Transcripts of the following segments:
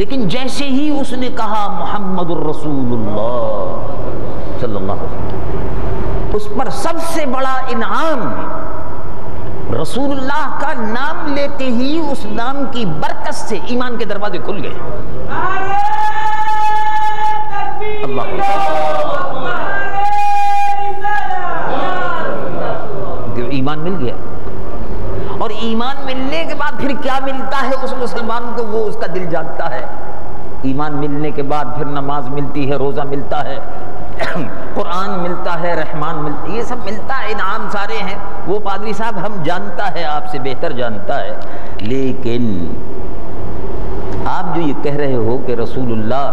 لیکن جیسے ہی اس نے کہا محمد الرسول اللہ صلی اللہ علیہ وسلم، اس پر سب سے بڑا انعام رسول اللہ کا نام لیتے ہی اس نام کی برکت سے ایمان کے دروازے کھل گئے۔ اللہ ایمان مل گیا، اور ایمان ملنے کے بعد پھر کیا ملتا ہے اس مسلمان کو، وہ اس کا دل جانتا ہے۔ ایمان ملنے کے بعد پھر نماز ملتی ہے، روزہ ملتا ہے، قرآن ملتا ہے، رحمان ملتا ہے، یہ سب ملتا ہے، انعام سارے ہیں۔ وہ پادری صاحب ہم جانتا ہے، آپ سے بہتر جانتا ہے، لیکن آپ جو یہ کہہ رہے ہو کہ رسول اللہ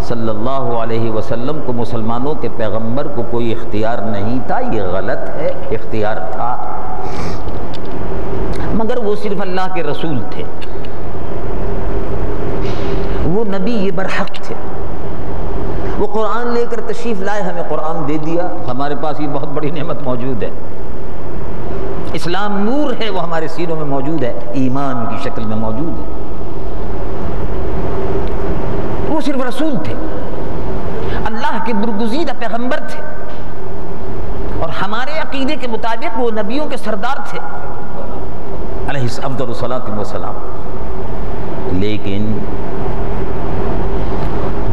صلی اللہ علیہ وسلم کو، مسلمانوں کے پیغمبر کو کوئی اختیار نہیں تھا، یہ غلط ہے، اختیار تھا، مگر وہ صرف اللہ کے رسول تھے، وہ نبی یہ برحق تھے۔ وہ قرآن لے کر تشریف لائے، ہمیں قرآن دے دیا، ہمارے پاس یہ بہت بڑی نعمت موجود ہے، اسلام نور ہے، وہ ہمارے سینوں میں موجود ہے، ایمان کی شکل میں موجود ہے۔ وہ صرف رسول تھے، اللہ کے برگزیدہ پیغمبر تھے، اور ہمارے عقیدے کے مطابق وہ نبیوں کے سردار تھے علیہ افضل الصلاۃ والسلام۔ لیکن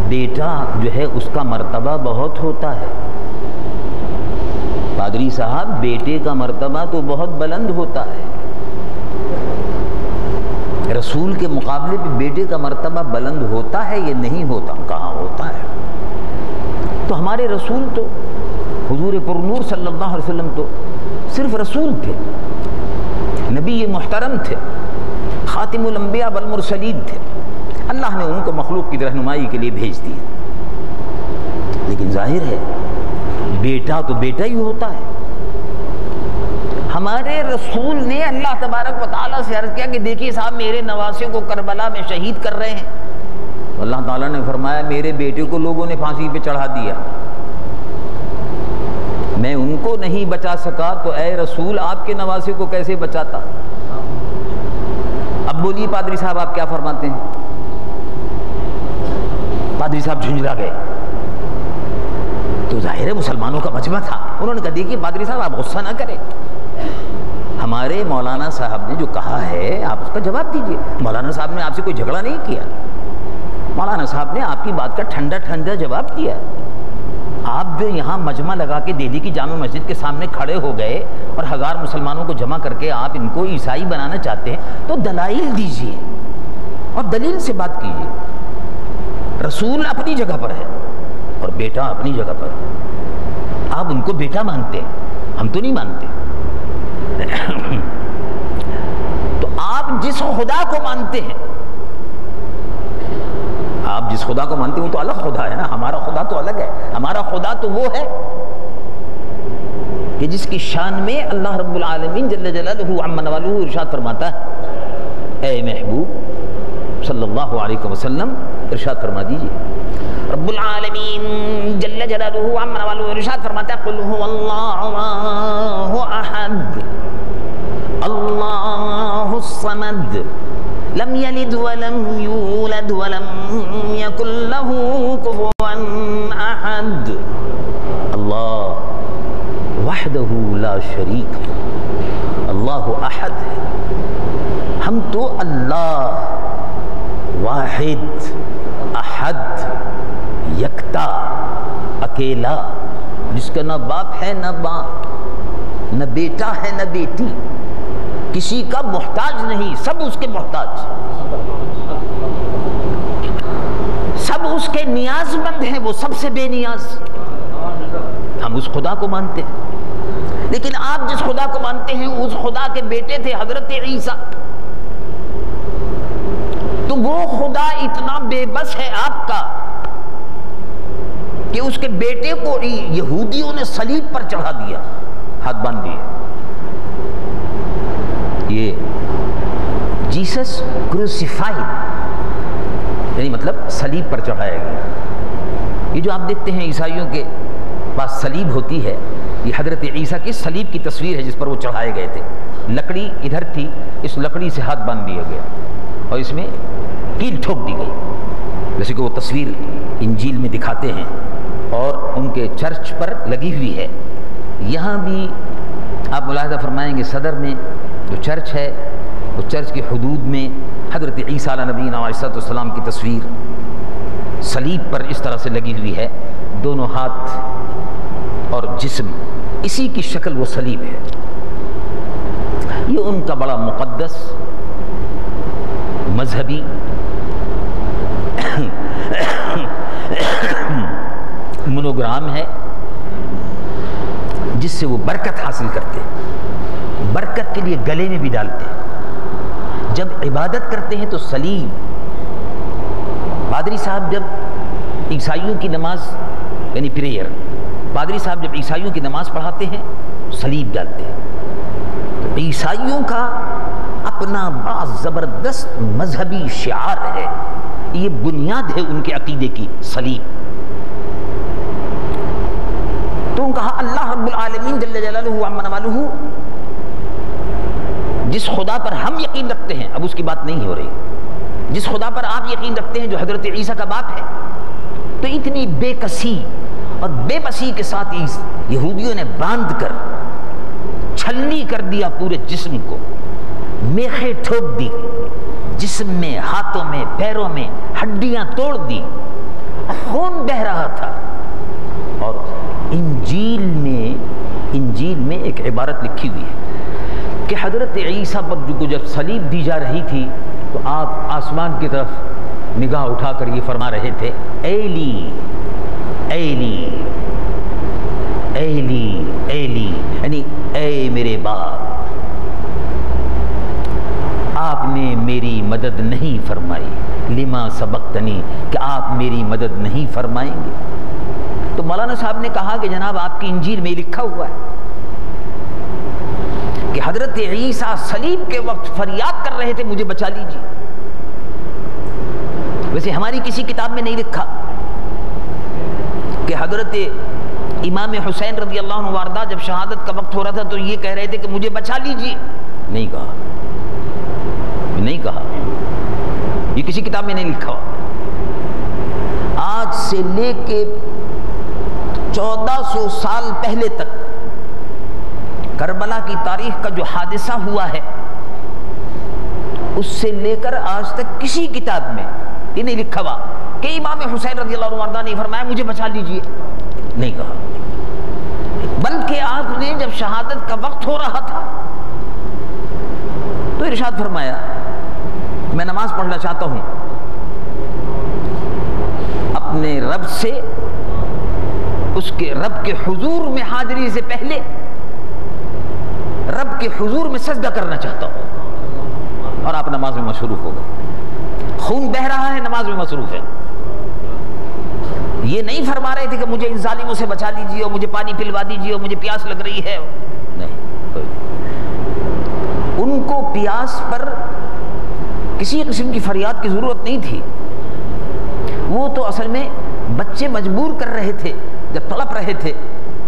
بیٹا جو ہے اس کا مرتبہ بہت ہوتا ہے، پادری صاحب بیٹے کا مرتبہ تو بہت بلند ہوتا ہے، رسول کے مقابلے پہ بیٹے کا مرتبہ بلند ہوتا ہے، یہ نہیں ہوتا، کہاں ہوتا ہے؟ تو ہمارے رسول تو حضور پرنور صلی اللہ علیہ وسلم تو صرف رسول تھے، نبی محترم تھے، خاتم الانبیاء والمرسلین تھے، اللہ نے ان کو مخلوق کی رہنمائی کے لیے بھیج دیا۔ لیکن ظاہر ہے بیٹا تو بیٹا ہی ہوتا ہے۔ ہمارے رسول نے اللہ تبارک و تعالیٰ سے عرض کیا کہ دیکھیے صاحب میرے نواسے کو کربلا میں شہید کر رہے ہیں، اللہ تعالیٰ نے فرمایا میرے بیٹے کو لوگوں نے پھانسی پہ چڑھا دیا، میں ان کو نہیں بچا سکا تو اے رسول آپ کے نواسے کو کیسے بچاتا؟ اب بولیے پادری صاحب آپ کیا فرماتے ہیں؟ پادری صاحب جھنجھلا گئے، تو ظاہر ہے مسلمانوں کا مجمع تھا، انہوں نے کہا دیکھیے پادری صاحب آپ غصہ نہ کریں، ہمارے مولانا صاحب نے جو کہا ہے آپ اس کا جواب دیجئے۔ مولانا صاحب نے آپ سے کوئی جھگڑا نہیں کیا، مولانا صاحب نے آپ کی بات کا ٹھنڈا ٹھنڈا جواب دیا۔ آپ جو یہاں مجمع لگا کے دہلی کی جامع مسجد کے سامنے کھڑے ہو گئے اور ہزار مسلمانوں کو جمع کر کے آپ ان کو عیسائی بنانا چاہتے ہیں تو دلائل دیجئے اور دلیل سے بات کیجئے۔ رسول اپنی جگہ پر ہے اور بیٹا اپنی جگہ پر ہے، آپ ان کو بیٹا مانتے ہیں، ہم تو نہیں مانتے۔ تو آپ جس خدا کو مانتے ہیں، آپ جس خدا کو مانتے ہیں وہ تو الگ خدا ہے نا، ہمارا خدا تو الگ ہے۔ ہمارا خدا تو وہ ہے کہ جس کی شان میں اللہ رب العالمین جل جلالہ عم نوالہ ارشاد فرماتا ہے، اے محبوب صلی اللہ علیہ وسلم ارشاد فرما دیجئے، رب العالمین جل جلالہ عم نوالہ ارشاد فرماتا ہے، قل هو اللہ احد اللہ الصمد لم یلد ولم یولد ولم یکن لہ کفوا احد، اللہ وحدہ لا شریک ہے، اللہ احد ہے، ہم تو اللہ واحد احد یکتا اکیلا، جس کا نہ باپ ہے نہ ماں، نہ بیٹا ہے نہ بیٹی، کسی کا محتاج نہیں، سب اس کے محتاج، سب اس کے نیاز مند ہیں، وہ سب سے بے نیاز۔ ہم اس خدا کو مانتے ہیں، لیکن آپ جس خدا کو مانتے ہیں اس خدا کے بیٹے تھے حضرت عیسیٰ، تو وہ خدا اتنا بے بس ہے آپ کا کہ اس کے بیٹے کو یہودیوں نے صلیب پر چڑھا دیا، ہاتھ باندھ دیے۔ یہ جیسس کروسیفائڈ یعنی مطلب صلیب پر چڑھایا گیا۔ یہ جو آپ دیکھتے ہیں عیسائیوں کے پاس صلیب ہوتی ہے، یہ حضرت عیسیٰ کی صلیب کی تصویر ہے جس پر وہ چڑھائے گئے تھے۔ لکڑی ادھر تھی، اس لکڑی سے ہاتھ باندھ دیا گیا اور اس میں کیل ٹھوک دی گئی۔ جیسے کہ وہ تصویر انجیل میں دکھاتے ہیں اور ان کے چرچ پر لگی ہوئی ہے. یہاں بھی آپ ملاحظہ فرمائیں گے صدر میں جو چرچ ہے اس چرچ کی حدود میں حضرت عیسیٰ علیہ نبینا علیہ السلام کی تصویر صلیب پر اس طرح سے لگی ہوئی ہے. دونوں ہاتھ اور جسم اسی کی شکل وہ صلیب ہے. یہ ان کا بڑا مقدس مذہبی مونوگرام ہے جس سے وہ برکت حاصل کرتے ہیں. برکت کے لیے گلے میں بھی ڈالتے ہیں. جب عبادت کرتے ہیں تو صلیب. پادری صاحب جب عیسائیوں کی نماز یعنی پریئر، پادری صاحب جب عیسائیوں کی نماز پڑھاتے ہیں صلیب ڈالتے ہیں. تو عیسائیوں کا اپنا بڑا زبردست مذہبی شعار ہے، یہ بنیاد ہے ان کے عقیدے کی، صلیب. تو کہا اللہ رب العالمین جل جلالہ وعظم نوالہ جس خدا پر ہم یقین رکھتے ہیں، اب اس کی بات نہیں ہو رہی، جس خدا پر آپ یقین رکھتے ہیں جو حضرت عیسیٰ کا باپ ہے، تو اتنی بے کسی اور بے بسی کے ساتھ یہودیوں نے باندھ کر چھلنی کر دیا پورے جسم کو، میخیں ٹھوک دی جسم میں، ہاتھوں میں، پیروں میں، ہڈیاں توڑ دی، خون بہہ رہا تھا. اور انجیل میں ایک عبارت لکھی ہوئی ہے کہ حضرت عیسیٰ پر کو جب صلیب دی جا رہی تھی تو آپ آسمان کی طرف نگاہ اٹھا کر یہ فرما رہے تھے، ایلی ایلی ایلی ایلی، یعنی اے میرے باپ آپ نے میری مدد نہیں فرمائی، لما سبقتنی، کہ آپ میری مدد نہیں فرمائیں گے. تو مولانا صاحب نے کہا کہ جناب آپ کی انجیل میں لکھا ہوا ہے کہ حضرت عیسیٰ صلیب کے وقت فریاد کر رہے تھے مجھے بچا لیجیے. ویسے ہماری کسی کتاب میں نہیں لکھا کہ حضرت امام حسین رضی اللہ عنہ وارضہ جب شہادت کا وقت ہو رہا تھا تو یہ کہہ رہے تھے کہ مجھے بچا لیجیے. نہیں کہا، یہ کسی کتاب میں نہیں لکھا. آج سے لے کے 1400 سال پہلے تک کربلا کی تاریخ کا جو حادثہ ہوا ہے اس سے لے کر آج تک کسی کتاب میں یہ نہیں لکھا ہوا کہ امام حسین رضی اللہ عنہ نے فرمایا مجھے بچا لیجئے. نہیں کہا، بلکہ آپ نے جب شہادت کا وقت ہو رہا تھا تو ارشاد فرمایا میں نماز پڑھنا چاہتا ہوں، اپنے رب سے، اس کے رب کے حضور میں حاضری سے پہلے رب کے حضور میں سجدہ کرنا چاہتا ہوں. اور آپ نماز میں مصروف ہو گئے. خون بہ رہا ہے، نماز میں مصروف ہے. یہ نہیں فرما رہے تھے کہ مجھے ان ظالموں سے بچا لیجیے اور مجھے پانی پلوا دیجیے اور مجھے پیاس لگ رہی ہے. نہیں، ان کو پیاس پر کسی قسم کی فریاد کی ضرورت نہیں تھی. وہ تو اصل میں بچے مجبور کر رہے تھے، جب تڑپ رہے تھے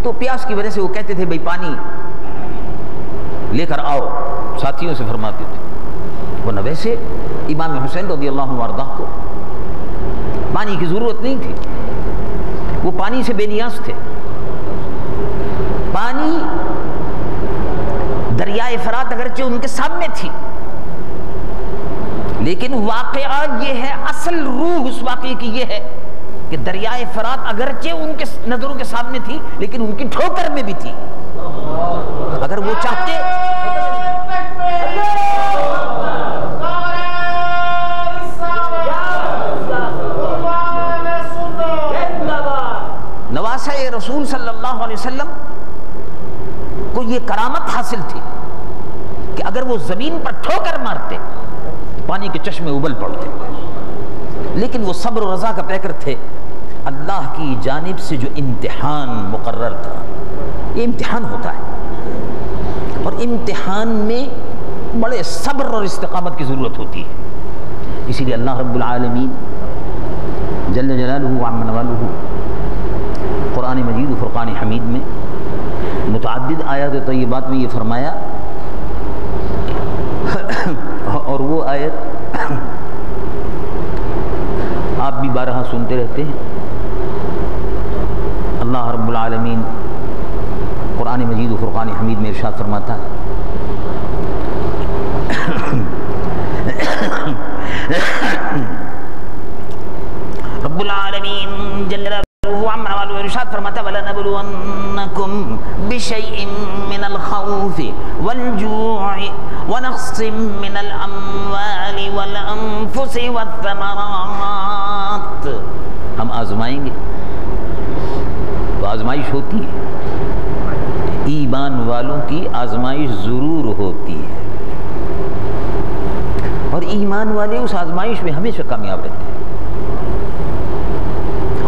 تو پیاس کی وجہ سے وہ کہتے تھے بھئی پانی لے کر آؤ، ساتھیوں سے فرماتے تھے. ورنہ ویسے امام حسین رضی اللہ عنہ وارضہ کو پانی کی ضرورت نہیں تھی، وہ پانی سے بے نیاز تھے. پانی دریائے فرات اگرچہ ان کے سامنے تھی لیکن واقعہ یہ ہے، اصل روح اس واقعے کی یہ ہے کہ دریائے فرات اگرچہ ان کے نظروں کے سامنے تھی لیکن ان کی ٹھوکر میں بھی تھی. اگر وہ چاہتے نواسہ رسول صلی اللہ علیہ وسلم کو یہ کرامت حاصل تھی کہ اگر وہ زمین پر ٹھوکر مارتے پانی کے چشمے ابل پڑتے، لیکن وہ صبر و رضا کا پیکر تھے. اللہ کی جانب سے جو امتحان مقرر تھا، یہ امتحان ہوتا ہے اور امتحان میں بڑے صبر اور استقامت کی ضرورت ہوتی ہے. اسی لیے اللہ رب العالمین جل جلالہ وعظم نوالہ قرآن مجید و فرقان حمید میں متعدد آیات طیبات میں یہ فرمایا. اور وہ آیت آپ بھی بارہا سنتے رہتے ہیں۔ اللہ رب العالمین قرآن مجید و فرقان حمید میں ارشاد فرماتا ہے رب العالمین جل جلالہ عما والہ ارشاد فرماتا وَلَنَبْلُوَنَّكُمْ بِشَيْءٍ مِّنَ الْخَوْفِ وَالْجُوعِ وَنَقْصٍ مِّنَ الْأَمْوَالِ وَالْأَنفُسِ وَالثَّمَرَاتِ۔ ہم آزمائیں گے تو آزمائش ہوتی ہے، ایمان والوں کی آزمائش ضرور ہوتی ہے، اور ایمان والے اس آزمائش میں ہمیشہ کامیاب رہتے ہیں،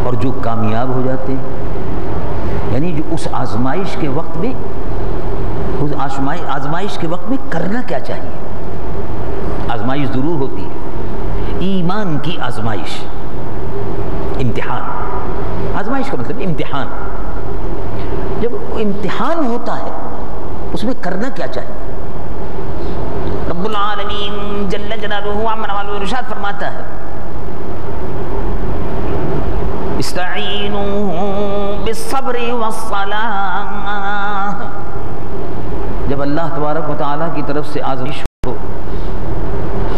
اور جو کامیاب ہو جاتے ہیں یعنی جو اس آزمائش کے وقت میں آزمائش کے وقت میں کرنا کیا چاہیے۔ آزمائش ضرور ہوتی ہے، ایمان کی آزمائش، امتحان، آزمائش کا مطلب امتحان، جب امتحان ہوتا ہے اس میں کرنا کیا چاہیے۔ رب العالمین جل جلالہ عما والہ ارشاد فرماتا ہے استعینوا بالصبر والصلاۃ۔ جب اللہ تبارک و تعالیٰ کی طرف سے آزمائش ہو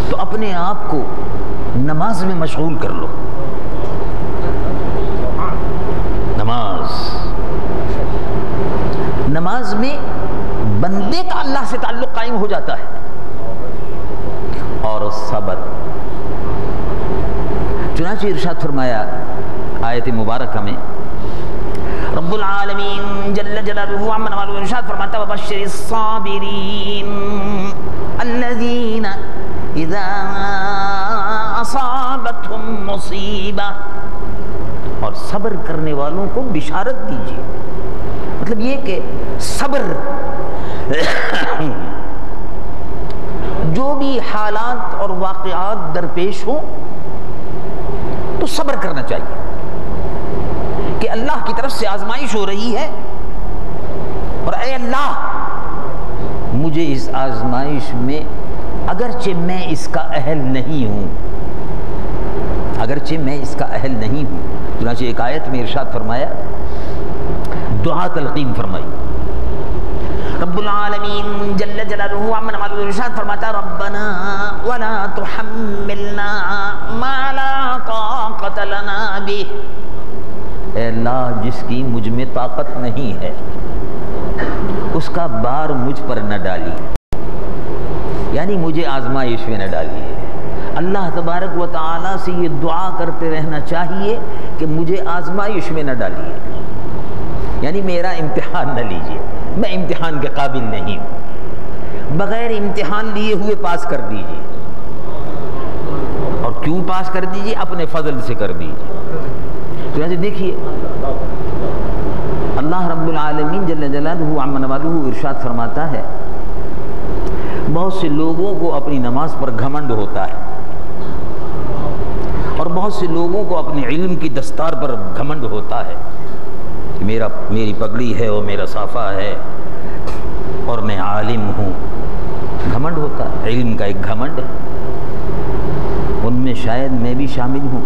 تو اپنے آپ کو نماز میں مشغول کر لو۔ نماز میں بندے کا اللہ سے تعلق قائم ہو جاتا ہے، اور صبر، چنانچہ ارشاد فرمایا آیت مبارکہ میں رب العالمین جل جلالہ عما والہ ارشاد فرماتا وبشر الصابرین الذین اذا اصابتهم مصیبہ، اور صبر کرنے والوں کو بشارت دیجیے۔ مطلب یہ کہ صبر جو بھی حالات اور واقعات درپیش ہوں تو صبر کرنا چاہیے کہ اللہ کی طرف سے آزمائش ہو رہی ہے، اور اے اللہ مجھے اس آزمائش میں اگرچہ میں اس کا اہل نہیں ہوں، اگرچہ میں اس کا اہل نہیں ہوں، چنانچہ ایک آیت میں ارشاد فرمایا، دعا تلقین فرمائی، رب العالمین جل جلالہ عما والہ ارشاد فرماتا ربنا ولا تحملنا ما لا طاقت لنا به۔ اے اللہ جس کی مجھ میں طاقت نہیں ہے اس کا بار مجھ پر نہ ڈالی، یعنی مجھے آزمائش میں نہ ڈالی۔ اللہ تبارک و تعالیٰ سے یہ دعا کرتے رہنا چاہیے کہ مجھے آزمائش میں نہ ڈالیے، یعنی میرا امتحان نہ لیجیے، میں امتحان کے قابل نہیں ہوں، بغیر امتحان لیے ہوئے پاس کر دیجیے، اور کیوں پاس کر دیجیے؟ اپنے فضل سے کر دیجیے۔ تو ایسے دیکھیے اللہ رب العالمین جل جلالہ عما والہ ارشاد فرماتا ہے بہت سے لوگوں کو اپنی نماز پر گھمنڈ ہوتا ہے، اور بہت سے لوگوں کو اپنے علم کی دستار پر گھمنڈ ہوتا ہے، میری پگڑی ہے اور میرا صافہ ہے اور میں عالم ہوں، گھمنڈ ہوتا ہے، علم کا ایک گھمنڈ ہے، ان میں شاید میں بھی شامل ہوں۔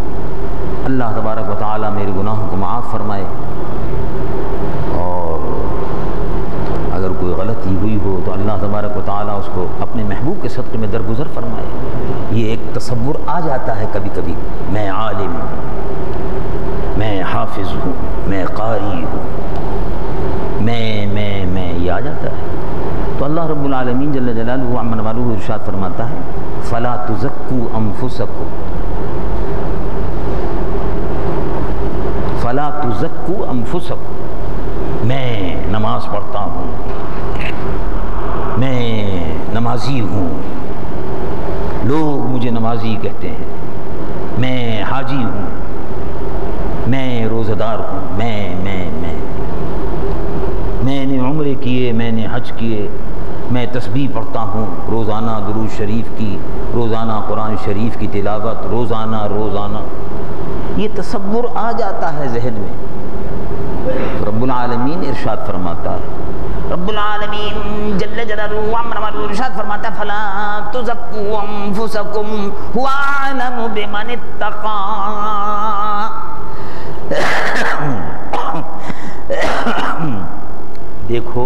اللہ تبارک و تعالیٰ میرے گناہوں کو معاف فرمائے، اور اگر کوئی غلطی ہوئی ہو تو اللہ تبارک و تعالیٰ اس کو اپنے محبوب کے صدقے میں درگزر فرمائے۔ یہ ایک تصور آ جاتا ہے کبھی کبھی، میں عالم ہوں، میں حافظ ہوں، میں قاری ہوں، میں یہ آ جاتا ہے۔ تو اللہ رب العالمین جل جلالہ عما والہ ارشاد فرماتا ہے فلا تزکوا انفسکم، فلا تزکوا انفسکم، میں نماز پڑھتا ہوں، میں نمازی ہوں، لوگ مجھے نمازی کہتے ہیں، میں حاجی ہوں، میں روزہ دار ہوں، میں نے عمرے کیے، میں نے حج کیے، میں تسبیح پڑھتا ہوں، روزانہ درود شریف کی، روزانہ قرآن شریف کی تلاوت، روزانہ یہ تصور آ جاتا ہے ذہن میں۔ رب العالمین ارشاد فرماتا ہے، رب العالمین جل جلالہ عما والہ ارشاد فرماتا فلا تزکوا انفسکم هو اعلم بمن اتقى۔ دیکھو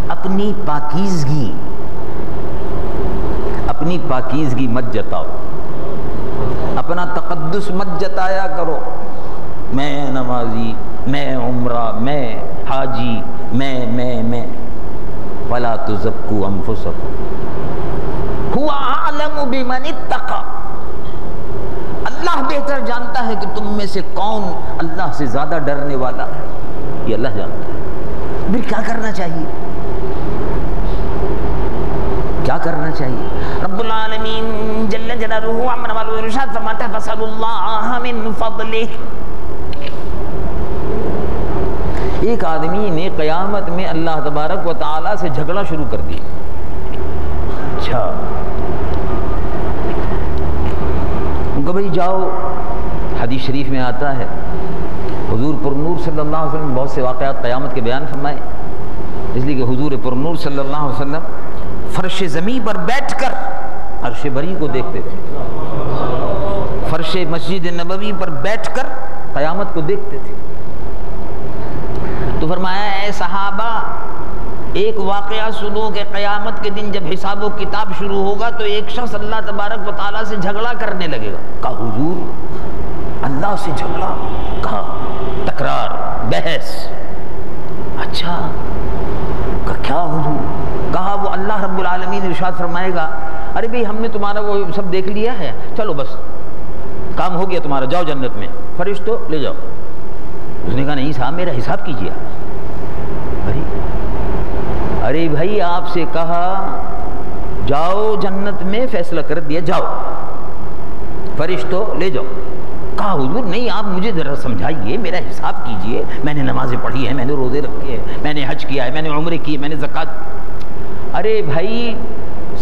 اپنی پاکیزگی مت جتاؤ، اپنا تقدس مت جتایا کرو، میں نمازی، میں عمرہ، میں حاجی، میں ولا تزکوا انفسکم هو اعلم بمن اتقى، اللہ بہتر جانتا ہے کہ تم میں سے کون اللہ سے زیادہ ڈرنے والا ہے، یہ اللہ جانتا ہے۔ پھر کیا کرنا چاہیے؟ کیا کرنا چاہیے؟ رب العالمین جل جلالہ عمر والو ارشاد فرماتا ہے فَاسْأَلُوا اللَّهَ مِن فَضْلِهِ۔ ایک آدمی نے قیامت میں اللہ تبارک و تعالی سے جھگڑا شروع کر دیا۔ اچھا ان کو بھائی جاؤ، حدیث شریف میں آتا ہے حضور پرنور صلی اللہ علیہ وسلم نے بہت سے واقعات قیامت کے بیان فرمائے، اس لیے کہ حضور پرنور صلی اللہ علیہ وسلم فرش زمین پر بیٹھ کر عرش بری کو دیکھتے تھے، فرش مسجد نبوی پر بیٹھ کر قیامت کو دیکھتے تھے۔ تو فرمایا اے صحابہ ایک واقعہ سنو کہ قیامت کے دن جب حساب و کتاب شروع ہوگا تو ایک شخص اللہ تبارک و تعالیٰ سے جھگڑا کرنے لگے گا۔ کہا حضور اللہ سے جھگڑا؟ کہا تکرار، بحث۔ اچھا کہا کیا حضور؟ کہا وہ اللہ رب العالمین ارشاد فرمائے گا ارے بھئی ہم نے تمہارا وہ سب دیکھ لیا ہے، چلو بس کام ہو گیا تمہارا، جاؤ جنت میں، فرشتو لے جاؤ۔ اس نے کہا نہیں صاحب میرا حساب کیجیے۔ ارے بھائی آپ سے کہا جاؤ جنت میں، فیصلہ کر دیا جاؤ، فرشتو لے جاؤ۔ کہا حضور نہیں آپ مجھے ذرا سمجھائیے، میرا حساب کیجیے، میں نے نمازیں پڑھی ہیں، میں نے روزے رکھے ہیں، میں نے حج کیا ہے، میں نے عمرے کی، میں نے زکوٰۃ۔ ارے بھائی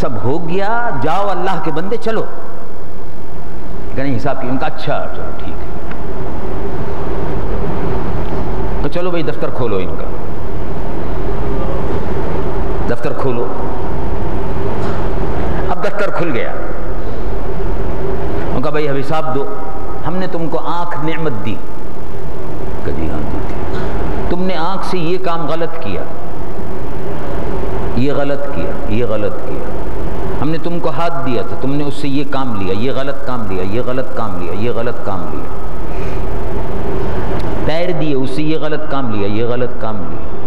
سب ہو گیا، جاؤ اللہ کے بندے چلو۔ کہنے حساب کی، ان کا اچھا چلو ٹھیک ہے، تو چلو بھائی دفتر کھولو، ان کا دفتر کھولو۔ اب دفتر کھل گیا، ان کا بھائی اب حساب دو، ہم نے تم کو آنکھ نعمت دی، کہ جی ہاں دی تھی، تم نے آنکھ سے یہ کام غلط کیا، یہ غلط کیا، یہ غلط کیا، ہم نے تم کو ہاتھ دیا تھا، تم نے اس سے یہ کام لیا، یہ غلط کام لیا، یہ غلط کام لیا، یہ غلط کام لیا، پیر دیے اس سے یہ غلط کام لیا، یہ غلط کام لیا۔